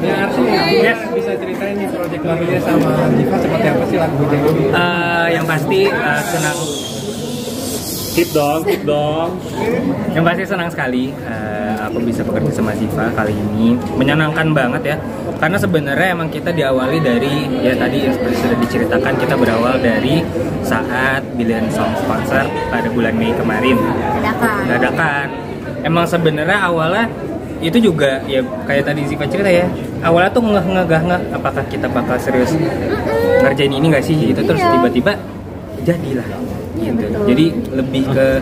Ya Arsi, yes. Bisa ceritain nih proyek barunya sama Ziva seperti apa sih lagu Hujan ini? Yang pasti senang. Keep dong. Yang pasti senang sekali aku bisa bekerja sama Ziva kali ini. Menyenangkan banget ya. Karena sebenarnya emang kita diawali dari ya tadi yang seperti sudah diceritakan, kita berawal dari saat Billion Songs Concert pada bulan Mei kemarin. Dadakan. Emang sebenarnya awalnya itu juga ya kayak tadi Ziva cerita ya. Awalnya tuh ngegah apakah kita bakal serius ngerjain ini nggak sih gitu, terus tiba-tiba jadilah. Gitu. Jadi lebih ke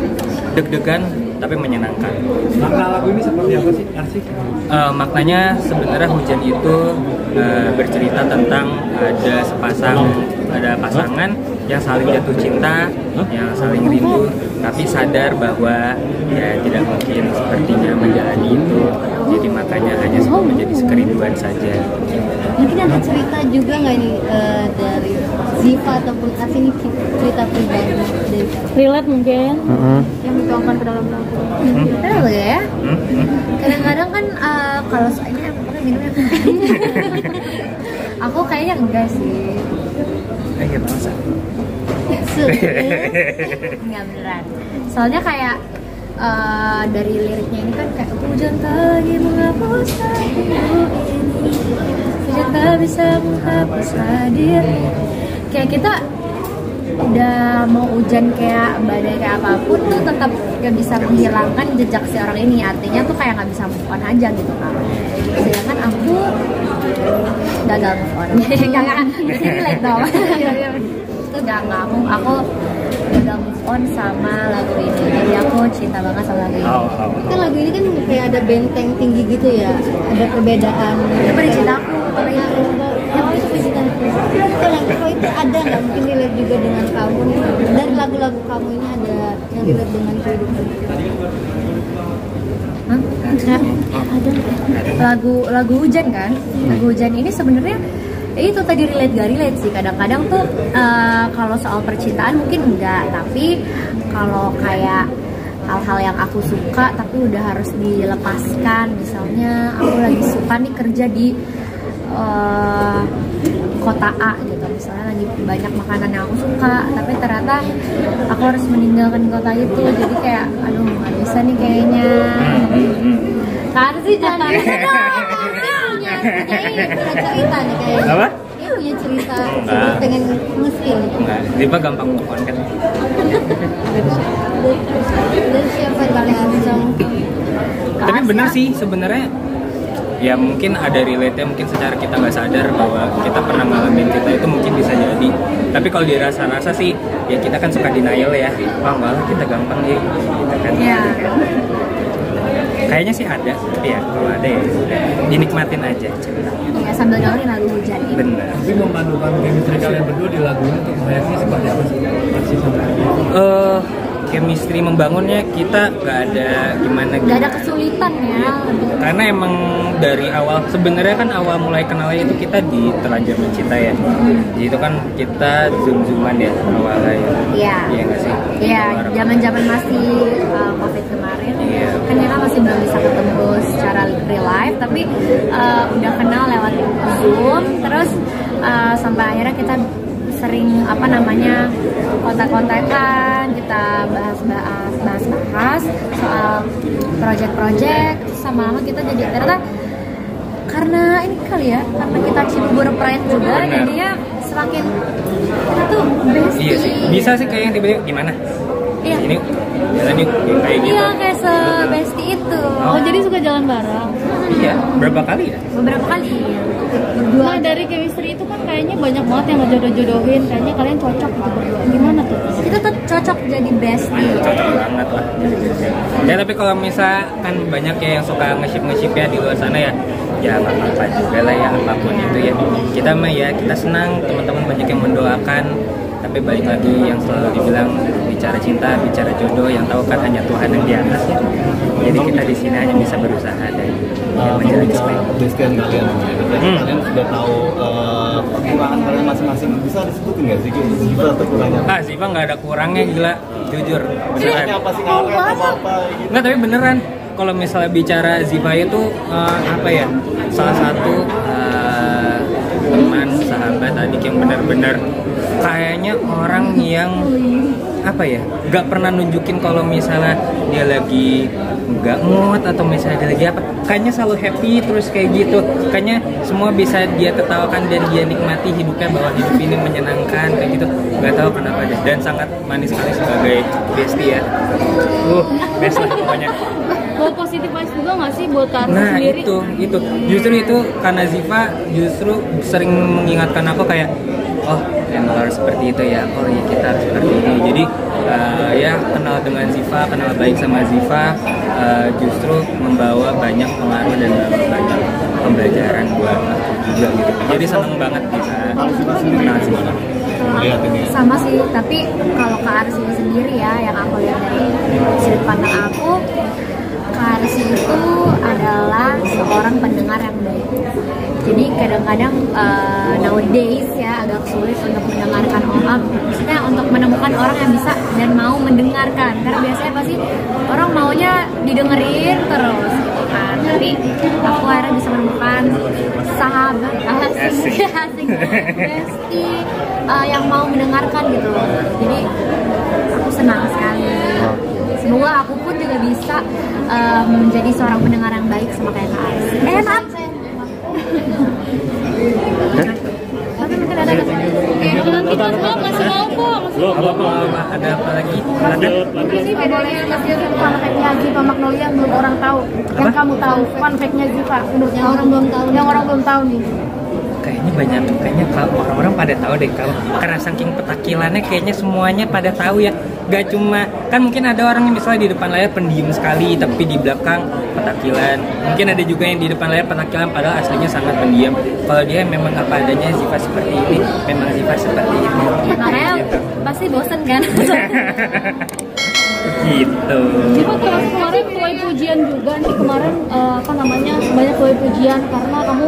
deg-degan tapi menyenangkan. Makna lagu ini seperti apa sih Arsi? Maknanya sebenarnya Hujan itu bercerita tentang ada pasangan yang saling jatuh cinta, yang saling rindu, tapi sadar bahwa ya tidak mungkin sepertinya menjalani itu. Jadi makanya hanya menjadi kerinduan saja. Mungkin ada cerita juga nggak nih dari Ziva ataupun Arsi ini cerita pribadi dari relate mungkin yang dituangkan ke dalam lagu. Tahu ya? Kadang-kadang kan kalau soalnya aku minumnya aku kayaknya enggak sih. Kayak masa? Enggak beneran. Soalnya kayak dari liriknya ini kan kayak hujan tak lagi menghapus hatiku ini, hujan tak bisa menghapus hadirmu. Kayak kita udah mau hujan kayak badai kayak apapun tuh tetap gak bisa menghilangkan jejak si orang ini. Artinya tuh kayak gak bisa move on aja gitu kan. Sedangkan aku gagal move on. Jadi relate dong. Itu gak aku gagal move on sama lagu ini. Jadi aku cinta banget sama lagu ini. Kan lagu ini kan kayak ada benteng tinggi gitu ya, ada perbedaan. Itu pada cinta aku. Kalau itu ada nggak mungkin relate juga dengan kamu nih? Dari lagu-lagu kamu ini ada yang relate dengan kehidupan? Lagu hujan kan? Lagu hujan ini sebenarnya itu tadi relate gak relate sih. Kadang-kadang tuh kalau soal percintaan mungkin enggak, tapi kalau kayak hal-hal yang aku suka tapi udah harus dilepaskan. Misalnya aku lagi suka nih kerja di kota A gitu, misalnya lagi banyak makanan yang aku suka tapi ternyata aku harus meninggalkan kota itu, jadi kayak aduh nggak bisa nih kayaknya. Kan sih jangan gitu dong. Punya cerita nih kayaknya. Apa? Dia punya cerita Pengen nge-feel. Enggak, Ziva gampang move on kan. Dari siapa kalian langsung? Tapi benar sih sebenarnya. Ya mungkin ada relate-nya, mungkin secara kita nggak sadar bahwa kita pernah ngalamin kita itu mungkin bisa jadi. Tapi kalau dirasa-rasa sih, ya kita kan suka denial ya. Wah malah kita gampang ya, gitu kan. Iya. Kayaknya sih ada, tapi ya kalau ada ya dinikmatin aja. Ya sambil dengerin lagu hujan ini. Benar. Tapi memadukan chemistry kalian berdua di lagu ini untuk proyeknya seperti apa sih? Arsi sama Chemistry membangunnya kita nggak ada gimana. Gak ada kesulitan ya. Karena emang dari awal sebenarnya kan awal mulai kenalnya itu kita di Terlanjur Mencinta ya. Jadi itu kan kita zoom-zooman ya awalnya ya. Iya. Iya nggak sih? Iya, zaman-zaman masih COVID kemarin. Iya. Kan kita masih belum bisa ketemu secara real life, tapi udah kenal lewat Zoom. Terus sampai akhirnya kita sering kontak-kontakan, kita bahas soal project-project. Sama lama kita jadi ternyata karena ini kali ya, karena kita cibur pride juga, jadinya semakin kita tuh bestie. Iya sih, bisa sih kayak yang tiba-tiba gimana? Iya. Ini jalan yuk kayak gitu. Iya, kayak se-bestie itu. oh jadi suka jalan bareng. Iya, berapa kali ya? Beberapa kali ya. Nah dari chemistry itu kan kayaknya banyak banget yang ngejodoh-jodohin, kayaknya kalian cocok gitu berdua. Gimana tuh? Kita tuh cocok jadi bestie. Cocok banget lah. Ya tapi kalau misalkan banyak ya yang suka nge-ship ya di luar sana ya nggak apa-apa juga lah ya apapun itu ya. Kita mah ya kita senang teman-teman banyak yang mendoakan. Tapi balik lagi yang selalu dibilang bicara cinta, bicara jodoh, yang tahu kan hanya Tuhan yang di atas ya. Jadi kita di sini hanya bisa berusaha dan menjalani sebaik. Basecamp kalian, kalian sudah tahu kekurangan kalian masing-masing, bisa disebutin nggak sih Ziva atau kurangnya? Ziva nggak ada kurangnya gila, jujur. Beneran apa sih ngarep apa gitu? Nggak tapi beneran. kalau misalnya bicara Ziva itu apa ya, salah satu teman, sahabat, adik yang benar-benar kayaknya orang yang apa ya, nggak pernah nunjukin kalau misalnya dia lagi nggak mood atau misalnya dia lagi apa, kayaknya selalu happy terus kayak gitu, kayaknya semua bisa dia tertawakan dan dia nikmati hidupnya, bahwa hidup ini menyenangkan kayak gitu, nggak tahu kenapa deh, dan sangat manis sekali sebagai bestie ya, best lah pokoknya. Bawa positif vibes juga nggak sih buat Karsa Nah sendiri? itu justru itu karena Ziva justru sering mengingatkan aku kayak, oh emang harus seperti itu ya, oh ya kita harus seperti ini. Jadi ya kenal dengan Ziva, kenal baik sama Ziva justru membawa banyak pengaruh dan banyak pembelajaran buat aku juga gitu. Jadi seneng banget bisa kenal Ziva. Lihat ini. Sama sih, tapi kalau Kak Arsi sendiri ya, yang aku lihat dari sudut pandang aku, Kak Arsi itu adalah seorang pendengar yang baik. Jadi kadang-kadang nowadays ya agak sulit untuk mendengarkan orang, maksudnya untuk menemukan orang yang bisa dan mau mendengarkan, karena biasanya pasti orang maunya didengerin terus gitu kan. Tapi aku akhirnya bisa menemukan sahabat asik bestie yang mau mendengarkan gitu. Jadi aku senang sekali. Semoga aku pun juga bisa menjadi seorang pendengar yang baik sama kayak Kak Arsi. Maaf. Tapi mungkin ada Masih mau kok. Ada apa lagi? Ini bedanya Ziva sama fact-nya Ziva Magnolia yang belum orang tahu. Yang kamu tahu, fun fact-nya Ziva menurut yang orang belum tahu. Yang orang belum tahu nih. Kayaknya kalau orang-orang pada tahu deh, kalau karena saking petakilannya kayaknya semuanya pada tahu ya. Gak cuma, kan mungkin ada orang yang misalnya di depan layar pendiam sekali tapi di belakang petakilan. Mungkin ada juga yang di depan layar petakilan padahal aslinya sangat pendiam. Kalau dia memang apa adanya, Ziva seperti ini, memang Ziva seperti itu. Makanya pasti bosen kan? Gitu. Ziva kemarin tuai pujian juga nih kemarin, apa namanya, banyak tuai pujian karena kamu